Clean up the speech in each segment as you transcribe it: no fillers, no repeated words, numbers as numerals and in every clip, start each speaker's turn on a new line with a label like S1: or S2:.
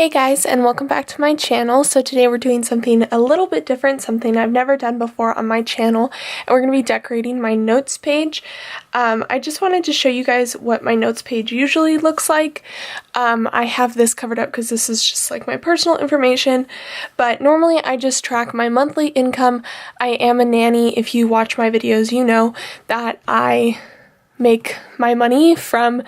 S1: Hey guys, and welcome back to my channel. So today we're doing something a little bit different, something I've never done before on my channel, and we're going to be decorating my notes page. I just wanted to show you guys what my notes page usually looks like. I have this covered up because this is just like my personal information, but normally I just track my monthly income. I am a nanny. If you watch my videos, you know that I make my money from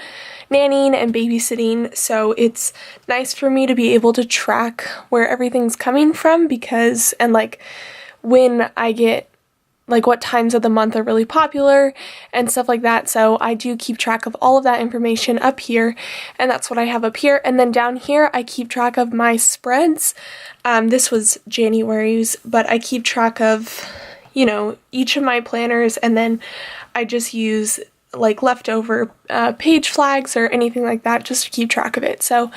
S1: nannying and babysitting, so it's nice for me to be able to track where everything's coming from because, and like when I get, like what times of the month are really popular and stuff like that. So I do keep track of all of that information up here, and that's what I have up here. And then down here I keep track of my spreads. This was January's, but I keep track of, you know, each of my planners, and then I just use like leftover page flags or anything like that just to keep track of it. So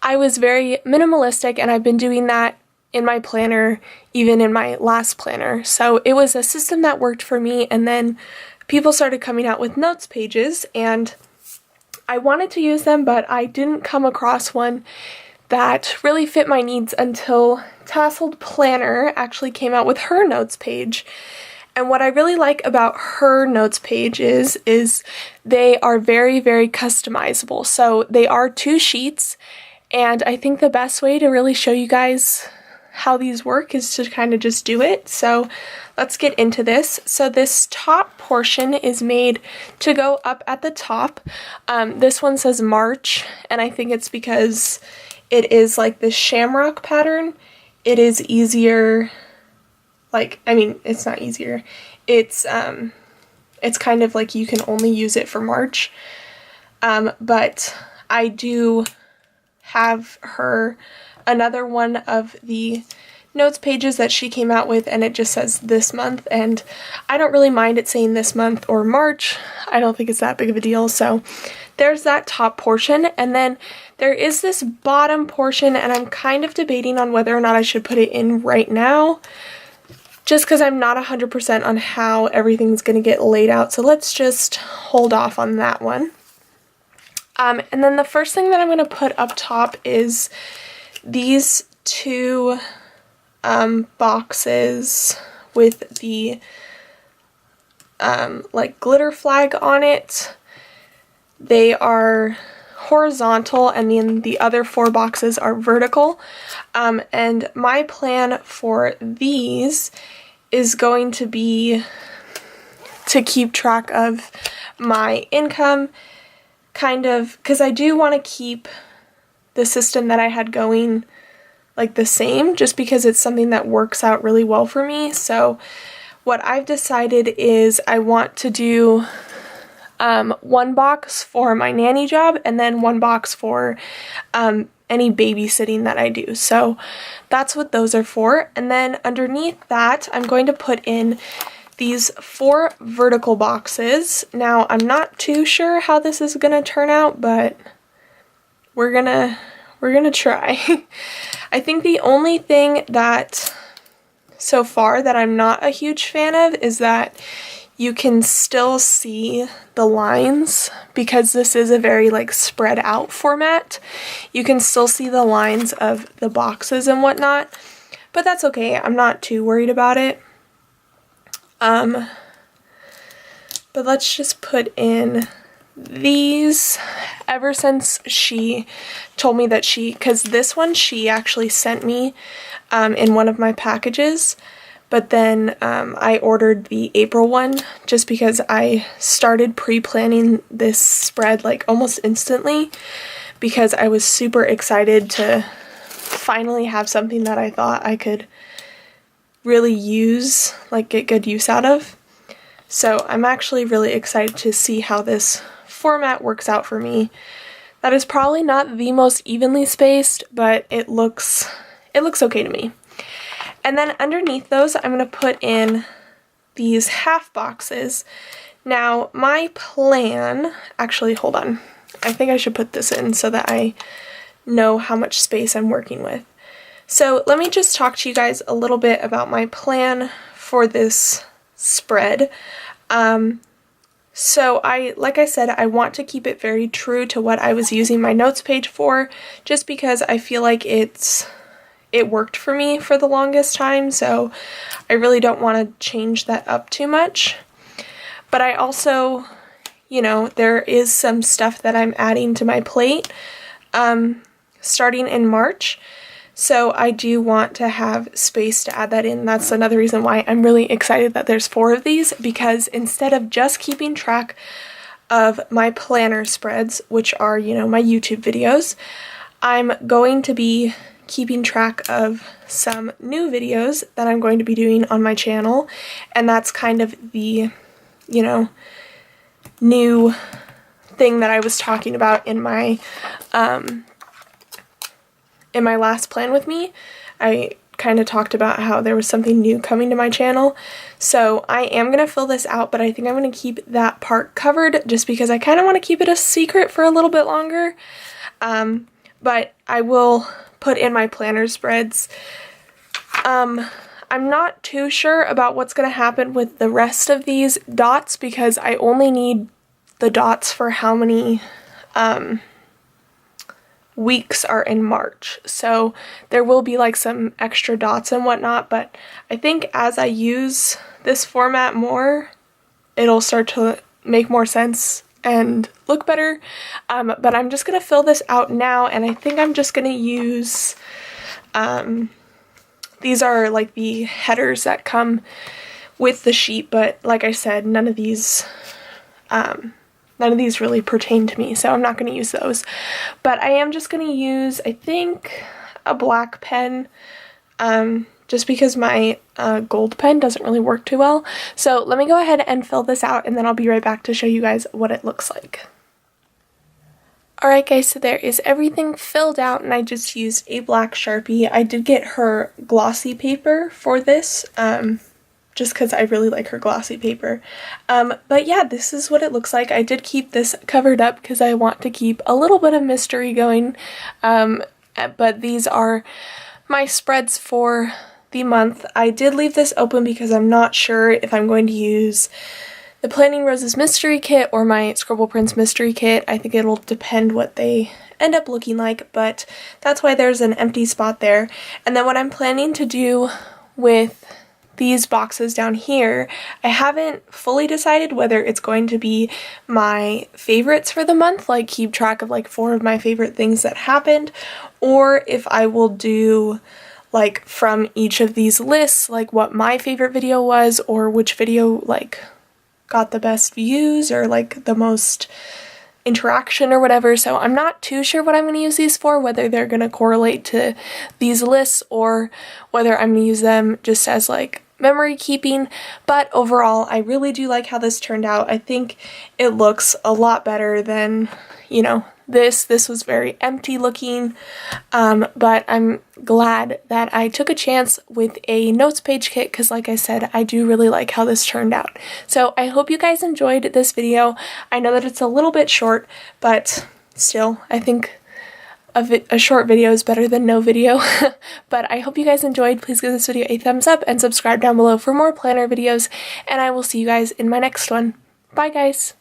S1: I was very minimalistic, and I've been doing that in my planner, even in my last planner. So it was a system that worked for me, and then people started coming out with notes pages, and I wanted to use them, but I didn't come across one that really fit my needs until Tasseled Planner actually came out with her notes page. And what I really like about her notes page is they are very, very customizable. So they are 2 sheets, and I think the best way to really show you guys how these work is to kind of just do it. So let's get into this. So this top portion is made to go up at the top. This one says March, and I think it's because it is like this shamrock pattern. It is easier. Like, I mean, it's not easier. It's kind of like you can only use it for March. But I do have her another one of the notes pages that she came out with, and it just says this month, and I don't really mind it saying this month or March. I don't think it's that big of a deal. So there's that top portion, and then there is this bottom portion, and I'm kind of debating on whether or not I should put it in right now, just because I'm not 100% on how everything's going to get laid out. So let's just hold off on that one. And then the first thing that I'm going to put up top is these 2 boxes with the like glitter flag on it. They are horizontal, and then the other 4 boxes are vertical. And my plan for these is going to be to keep track of my income, kind of, because I do want to keep the system that I had going like the same, just because it's something that works out really well for me. So what I've decided is I want to do 1 box for my nanny job, and then 1 box for any babysitting that I do. So that's what those are for. And then underneath that, I'm going to put in these 4 vertical boxes. Now, I'm not too sure how this is going to turn out, but we're gonna try. I think the only thing that so far that I'm not a huge fan of is that you can still see the lines, because this is a very like spread out format. You can still see the lines of the boxes and whatnot, but that's okay. I'm not too worried about it. But let's just put in these. Ever since she told me that because this one she actually sent me in one of my packages, but then I ordered the April one just because I started pre-planning this spread like almost instantly, because I was super excited to finally have something that I thought I could really use, like get good use out of. So I'm actually really excited to see how this format works out for me. That is probably not the most evenly spaced, but it looks okay to me. And then underneath those, I'm going to put in these half boxes. Now, my plan, actually, hold on. I think I should put this in so that I know how much space I'm working with. So let me just talk to you guys a little bit about my plan for this spread. So like I said, I want to keep it very true to what I was using my notes page for, just because I feel like it worked for me for the longest time, so I really don't want to change that up too much. But I also, you know, there is some stuff that I'm adding to my plate starting in March. So I do want to have space to add that in. That's another reason why I'm really excited that there's 4 of these, because instead of just keeping track of my planner spreads, which are, you know, my YouTube videos, I'm going to be keeping track of some new videos that I'm going to be doing on my channel, and that's kind of the, you know, new thing that I was talking about in my last plan with me. I kind of talked about how there was something new coming to my channel, so I am going to fill this out, but I think I'm going to keep that part covered just because I kind of want to keep it a secret for a little bit longer. But I will put in my planner spreads. I'm not too sure about what's going to happen with the rest of these dots, because I only need the dots for how many weeks are in March. So there will be like some extra dots and whatnot, but I think as I use this format more, it'll start to make more sense and look better. But I'm just going to fill this out now, and I think I'm just going to use, these are like the headers that come with the sheet, but like I said, none of these really pertain to me, so I'm not going to use those. But I am just going to use, I think, a black pen, just because my gold pen doesn't really work too well. So let me go ahead and fill this out, and then I'll be right back to show you guys what it looks like. Alright guys, so there is everything filled out, and I just used a black Sharpie. I did get her glossy paper for this, just because I really like her glossy paper. But yeah, this is what it looks like. I did keep this covered up because I want to keep a little bit of mystery going, but these are my spreads for the month. I did leave this open because I'm not sure if I'm going to use the Planning Roses mystery kit or my Scribble Prints mystery kit. I think it'll depend what they end up looking like, but that's why there's an empty spot there. And then what I'm planning to do with these boxes down here, I haven't fully decided whether it's going to be my favorites for the month, like keep track of like 4 of my favorite things that happened, or if I will do like from each of these lists, like what my favorite video was, or which video like got the best views or like the most interaction or whatever. So I'm not too sure what I'm going to use these for, whether they're going to correlate to these lists or whether I'm going to use them just as like memory keeping. But overall, I really do like how this turned out. I think it looks a lot better than, you know, this was very empty looking, but I'm glad that I took a chance with a notes page kit because, like I said, I do really like how this turned out. So I hope you guys enjoyed this video. I know that it's a little bit short, but still, I think a short video is better than no video. But I hope you guys enjoyed. Please give this video a thumbs up and subscribe down below for more planner videos, and I will see you guys in my next one. Bye, guys!